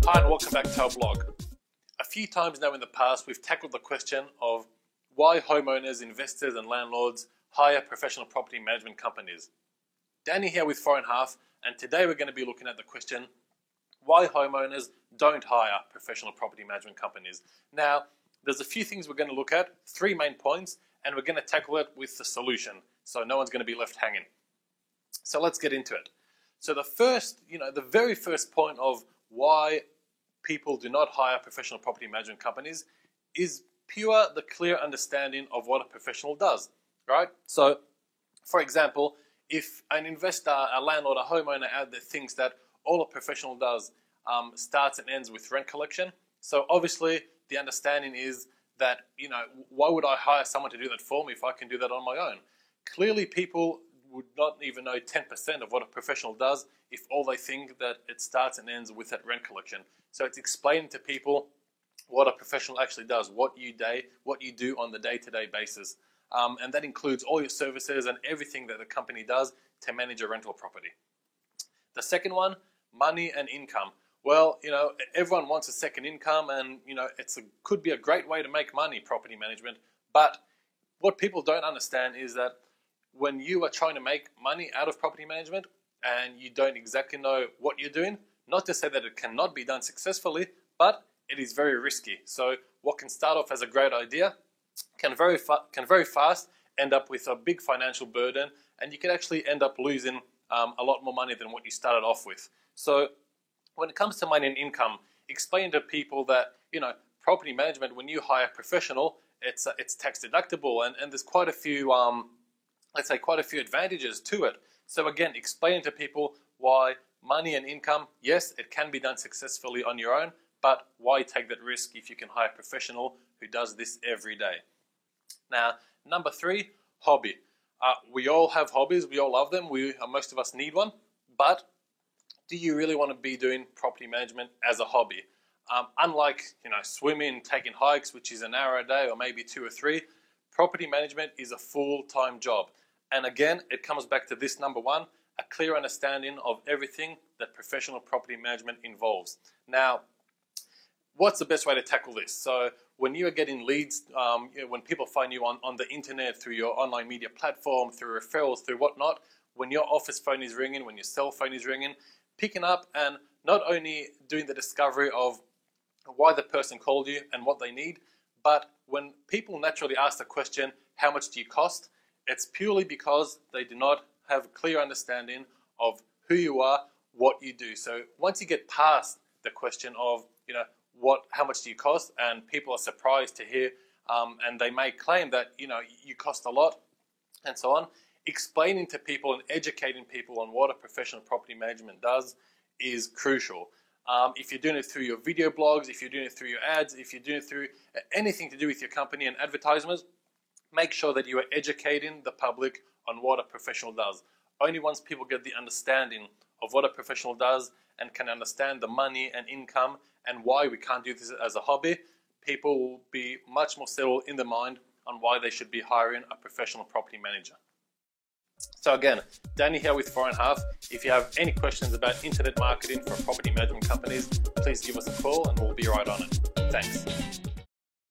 Hi and welcome back to our blog. A few times now in the past we've tackled the question of why homeowners, investors and landlords hire professional property management companies. Danny here with 4.5, and today we're going to be looking at the question why homeowners don't hire professional property management companies. Now, there's a few things we're going to look at, 3 main points, and we're going to tackle it with the solution, so no one's going to be left hanging. So let's get into it. So the very first point of why people do not hire professional property management companies is the clear understanding of what a professional does, right? So, for example, if an investor, a landlord, a homeowner out there thinks that all a professional does starts and ends with rent collection, so obviously the understanding is that, why would I hire someone to do that for me if I can do that on my own? Clearly people would not even know 10% of what a professional does if all they think that it starts and ends with that rent collection. So it's explaining to people what a professional actually does, what you do on the day-to-day basis. And that includes all your services and everything that the company does to manage a rental property. The second one, money and income. Well, everyone wants a second income, and could be a great way to make money, property management. But what people don't understand is that when you are trying to make money out of property management and you don't exactly know what you're doing, not to say that it cannot be done successfully, but it is very risky. So what can start off as a great idea can very fast end up with a big financial burden, and you can actually end up losing a lot more money than what you started off with. So when it comes to money and income, explain to people that property management, when you hire a professional, it's tax deductible, and there's quite a few quite a few advantages to it. So again, explain to people why money and income, yes, it can be done successfully on your own, but why take that risk if you can hire a professional who does this every day? Now, number 3, hobby. We all have hobbies, we all love them, most of us need one, but do you really want to be doing property management as a hobby? Unlike swimming, taking hikes, which is an hour a day or maybe 2 or 3, property management is a full-time job. And again, it comes back to this number 1, a clear understanding of everything that professional property management involves. Now, what's the best way to tackle this? So when you are getting leads, when people find you on the internet, through your online media platform, through referrals, through whatnot, when your office phone is ringing, when your cell phone is ringing, picking up and not only doing the discovery of why the person called you and what they need, but when people naturally ask the question, how much do you cost? It's purely because they do not have a clear understanding of who you are, what you do. So once you get past the question of, how much do you cost, and people are surprised to hear, and they may claim that, you cost a lot, and so on, explaining to people and educating people on what a professional property management does is crucial. If you're doing it through your video blogs, if you're doing it through your ads, if you're doing it through anything to do with your company and advertisements, make sure that you are educating the public on what a professional does. Only once people get the understanding of what a professional does and can understand the money and income and why we can't do this as a hobby, people will be much more settled in their mind on why they should be hiring a professional property manager. So again, Danny here with 4.5. If you have any questions about internet marketing for property management companies, please give us a call and we'll be right on it. Thanks.